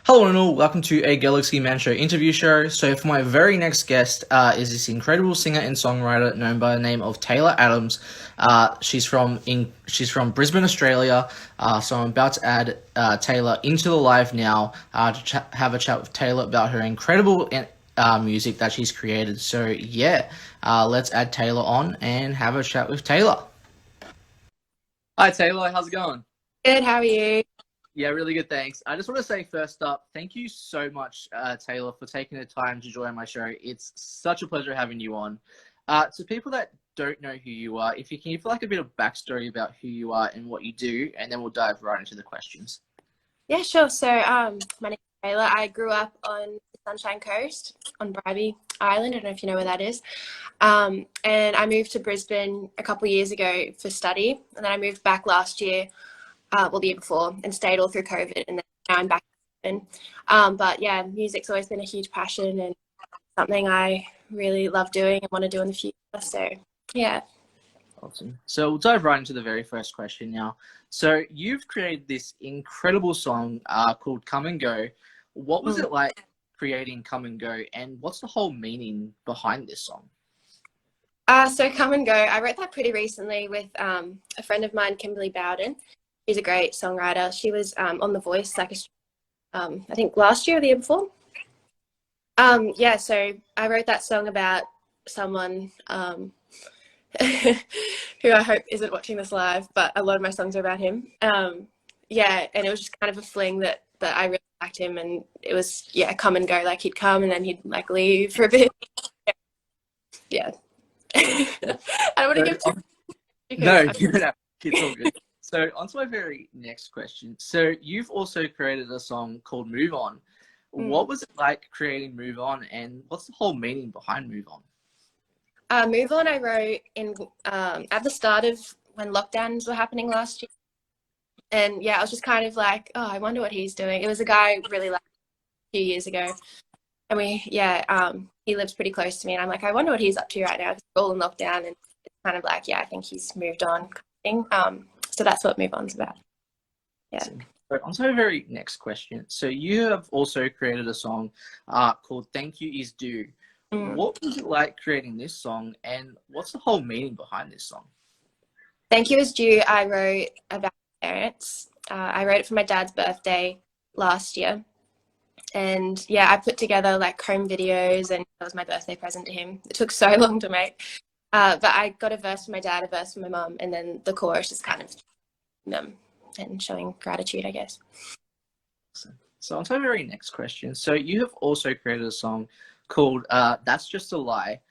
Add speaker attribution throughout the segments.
Speaker 1: Hello and all, welcome to a Galaxy Man Show interview show. So for my very next guest is this incredible singer and songwriter known by the name of Tayla Adams. She's from Brisbane, Australia. So I'm about to add Tayla into the live now to have a chat with Tayla about her incredible music that she's created. So yeah, let's add Tayla on and have a chat with Tayla. Hi Tayla, how's it going?
Speaker 2: Good, how are you?
Speaker 1: Yeah, really good, thanks. I just want to say first up, thank you so much, Tayla, for taking the time to join my show. It's such a pleasure having you on. To people that don't know who you are, if you can give like a bit of backstory about who you are and what you do, and then we'll dive right into the questions.
Speaker 2: Yeah, sure. So, my name is Tayla. I grew up on the Sunshine Coast on Bribie Island. I don't know if you know where that is. And I moved to Brisbane a couple of years ago for study, and then I moved back last year, well, the year before, and stayed all through COVID, and then now I'm back in Brisbane. But yeah, music's always been a huge passion and something I really love doing and want to do in the future. So, yeah.
Speaker 1: Awesome. So we'll dive right into the very first question now. So you've created this incredible song called Come and Go. What was it like creating Come and Go, and what's the whole meaning behind this song?
Speaker 2: So Come and Go, I wrote that pretty recently with a friend of mine, Kimberly Bowden. She's a great songwriter. She was on The Voice, I think last year or the year before. Yeah, so I wrote that song about someone who I hope isn't watching this live, but a lot of my songs are about him. Yeah, and it was just kind of a fling that I really liked him, and it was, yeah, come and go. Like, he'd come and then he'd like leave for a bit. Yeah. I don't want to give too
Speaker 1: No,
Speaker 2: because
Speaker 1: you don't have. It's all good. So on to my very next question. So you've also created a song called Move On. What was it like creating Move On, and what's the whole meaning behind Move On?
Speaker 2: Move On I wrote in at the start of when lockdowns were happening last year. And yeah, I was just kind of like, oh, I wonder what he's doing. It was a guy I really liked a few years ago. And he lives pretty close to me. And I'm like, I wonder what he's up to right now, because we're all in lockdown. And it's kind of like, yeah, I think he's moved on kind of thing. So that's what Move On's about. Yeah.
Speaker 1: So on to my very next question. So you have also created a song called Thank You Is Due. What was it like creating this song, and what's the whole meaning behind this song?
Speaker 2: Thank You Is Due, I wrote about my parents. I wrote it for my dad's birthday last year. And yeah, I put together like home videos, and that was my birthday present to him. It took so long to make. But I got a verse for my dad, a verse for my mum, and then the chorus is kind of them and showing gratitude, I guess.
Speaker 1: So on to my very next question. So you have also created a song called That's Just a Lie.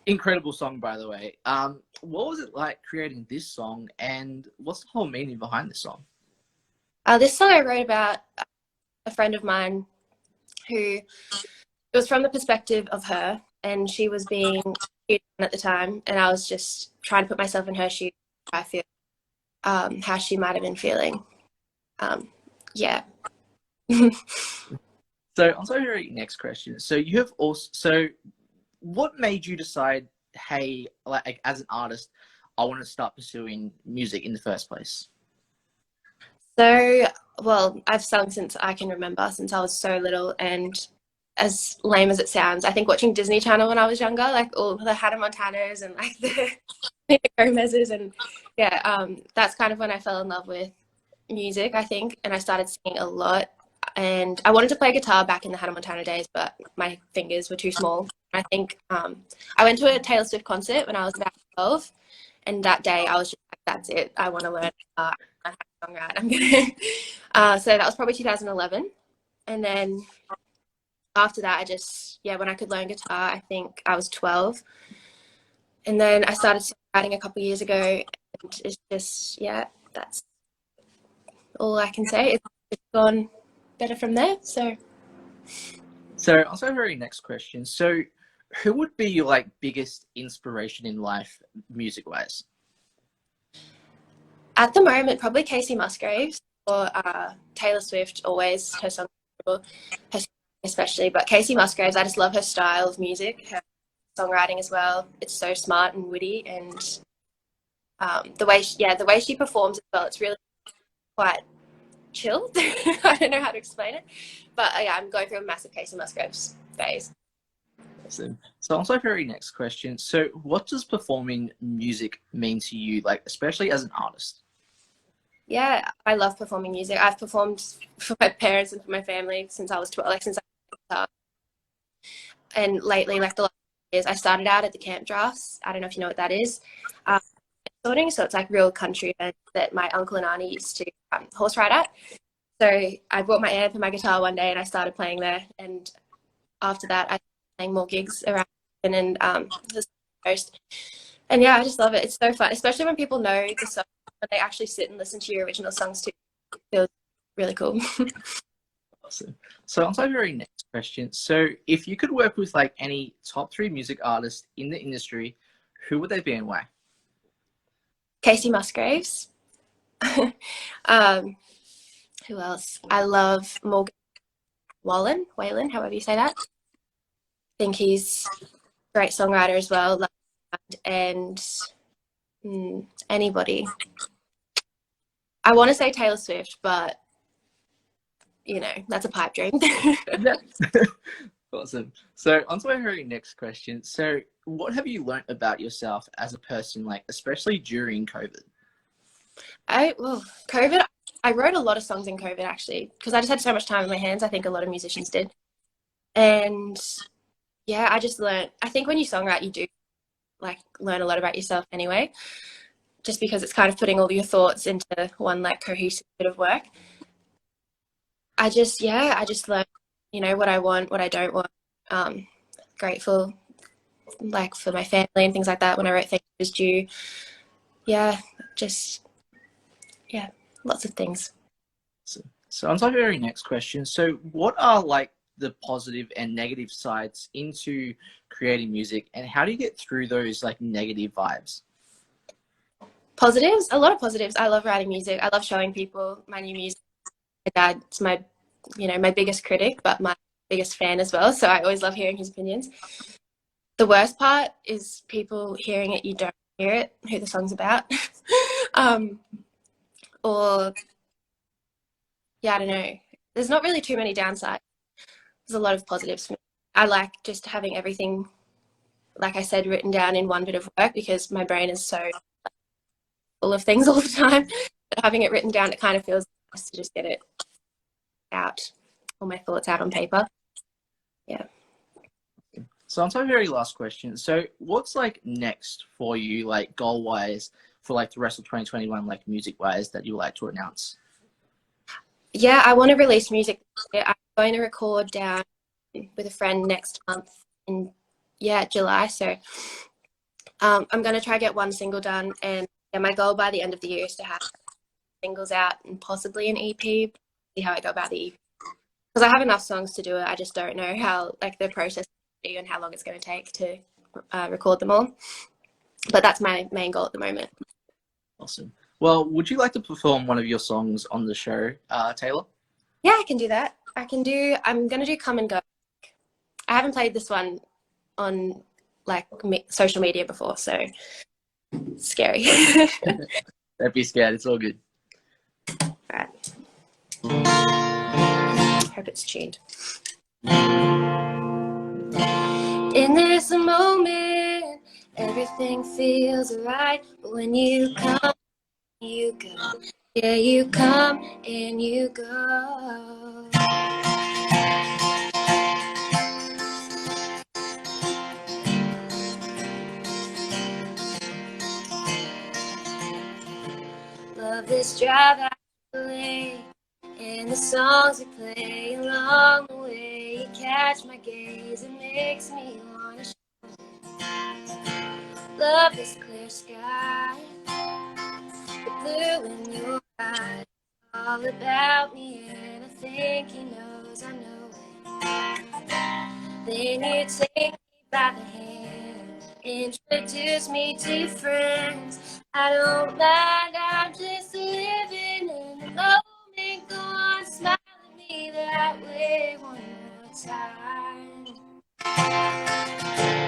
Speaker 1: Incredible song, by the way. What was it like creating this song, and what's the whole meaning behind this song?
Speaker 2: This song I wrote about a friend of mine who, it was from the perspective of her, and she was being cheated on at the time, and I was just trying to put myself in her shoes. I feel how she might have been feeling. Yeah.
Speaker 1: So on to my very next question. So you have also, what made you decide, hey, like as an artist, I want to start pursuing music in the first place?
Speaker 2: So, well, I've sung since I can remember, since I was so little, and as lame as it sounds, I think watching Disney Channel when I was younger, like all the Hannah Montanas and like the Gomez's, and yeah, that's kind of when I fell in love with music, I think, and I started singing a lot. And I wanted to play guitar back in the Hannah Montana days, but my fingers were too small. I think I went to a Taylor Swift concert when I was about 12, and that day I was just like, that's it, I want to learn how to songwrite. I'm gonna so that was probably 2011. And then after that, I just, yeah, when I could learn guitar, I think I was 12. And then I started songwriting a couple of years ago, and it's just, yeah, that's all I can say. It's gone better from there. So
Speaker 1: Also my very next question. So who would be your like biggest inspiration in life, music wise?
Speaker 2: at the moment, probably Casey Musgraves or Taylor Swift, always her song, her song especially, but Casey Musgraves, I just love her style of music, her songwriting as well. It's so smart and witty, and the way she performs as well, it's really quite chill. I don't know how to explain it, but yeah, I'm going through a massive Casey Musgraves phase.
Speaker 1: Awesome. So on to our very next question. So what does performing music mean to you, like especially as an artist?
Speaker 2: Yeah, I love performing music. I've performed for my parents and for my family since I was 12, like since I was, and lately, like the last years, I started out at the camp drafts. I don't know if you know what that is. Um, sorting, so it's like real country events that my uncle and auntie used to horse ride at. So I brought my amp and my guitar one day and I started playing there. And after that, I started playing more gigs around and the coast. And yeah, I just love it. It's so fun, especially when people know the song, when they actually sit and listen to your original songs too. It feels really cool.
Speaker 1: Awesome. So on to our very next question. So if you could work with like any top three music artists in the industry, who would they be and why?
Speaker 2: Casey Musgraves. um, who else? I love Morgan Whalen, however you say that. I think he's a great songwriter as well. And anybody. I want to say Taylor Swift, but you know, that's a pipe dream.
Speaker 1: Awesome. So on to our very next question. So what have you learnt about yourself as a person, like especially during COVID?
Speaker 2: COVID, I wrote a lot of songs in COVID actually, because I just had so much time on my hands. I think a lot of musicians did. And yeah, I just learned, I think when you songwrite, you do like learn a lot about yourself anyway, just because it's kind of putting all your thoughts into one like cohesive bit of work. I just learned, you know, what I want, what I don't want. Grateful like for my family and things like that when I wrote Thank You Was Due. Yeah, just, yeah, lots of things.
Speaker 1: So on to our very next question. So what are like the positive and negative sides into creating music, and how do you get through those like negative vibes?
Speaker 2: Positives, a lot of positives. I love writing music. I love showing people my new music. My dad's my, you know, my biggest critic, but my biggest fan as well. So I always love hearing his opinions. The worst part is people hearing it, you don't hear it, who the song's about. Or, yeah, I don't know. There's not really too many downsides. There's a lot of positives for me. I like just having everything, like I said, written down in one bit of work because my brain is so full of things all the time. But having it written down, it kind of feels nice to just get it out, all my thoughts out on paper. Yeah.
Speaker 1: So on to our very last question. So what's like next for you, like goal wise, for like the rest of 2021, like music wise, that you would like to announce?
Speaker 2: Yeah, I want to release music. I'm going to record down with a friend next month in, yeah, July. So I'm going to try get one single done. And yeah, my goal by the end of the year is to have singles out and possibly an EP. See how I go about the EP. Because I have enough songs to do it. I just don't know how, like, the process and how long it's going to take to record them all. But that's my main goal at the moment.
Speaker 1: Awesome. Well, would you like to perform one of your songs on the show, Tayla?
Speaker 2: Yeah, I can do that. I'm going to do Come and Go. I haven't played this one on like social media before, so it's scary.
Speaker 1: Don't be scared. It's all good.
Speaker 2: All right. Hope it's tuned. In this moment, everything feels right, but when you come, you go. Yeah, you come and you go. Love this drive I play and the songs we play along the way. You catch my gaze, it makes me wanna shine. Love this clear sky, the blue in your eyes, all about me, and I think he knows I know it. Then you take me by the hand, introduce me to friends. I don't mind, I'm just living in the moment. Go on, smile at me that way one more time.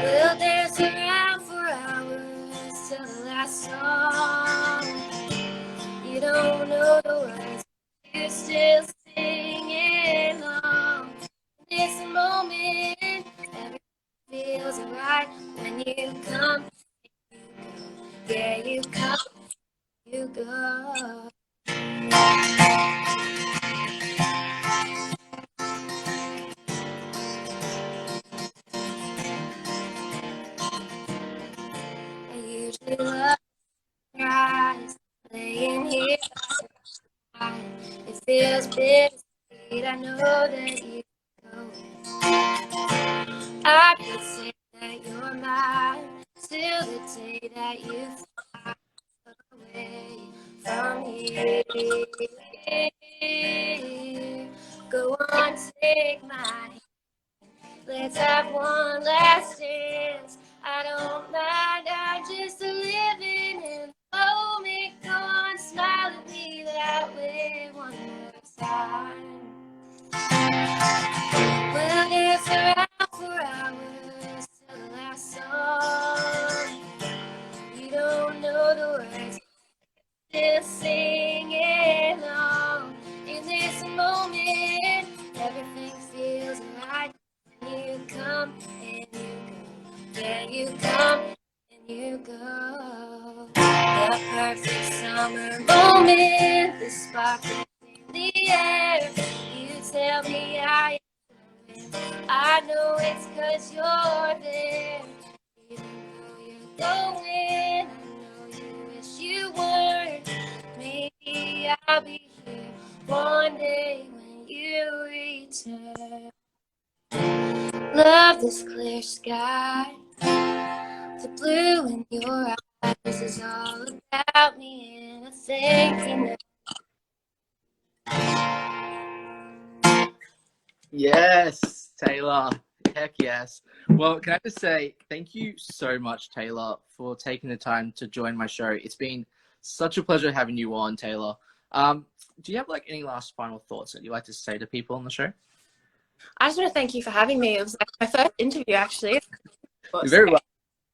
Speaker 2: We'll dance around for hours till the last song. You don't know the words, you still still singing along. In this moment, everything feels right when you come. Yeah, you come, you go. I usually love your eyes, laying here. It feels bittersweet. I know that you go. I could say that you're mine till the day that you fly away from here. Go on, take my hand. Let's have one last chance. I don't mind. I'm just living in the moment. Go on, smile at me that way one more time. We'll dance around for hours till the last song. You don't know the words, still singing along. In this moment, everything feels right. And you come and you go. Yeah, you come and you go. The perfect summer moment, the sparkle in the air. You tell me I know it's 'cause you're there. Even though you're going, I know you wish you weren't. Maybe I'll be here one day when you return. Love this clear sky, the blue in your eyes is all about me, and I think you know.
Speaker 1: Yes, Taylor. Heck yes. Well, can I just say thank you so much, Taylor, for taking the time to join my show. It's been such a pleasure having you on, Taylor. Do you have like any last final thoughts that you'd like to say to people on the show?
Speaker 2: I just want to thank you for having me. It was like my first interview, actually.
Speaker 1: You're very well.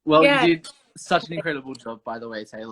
Speaker 1: Well,
Speaker 2: Yeah.
Speaker 1: you did such an incredible job, by the way, Taylor.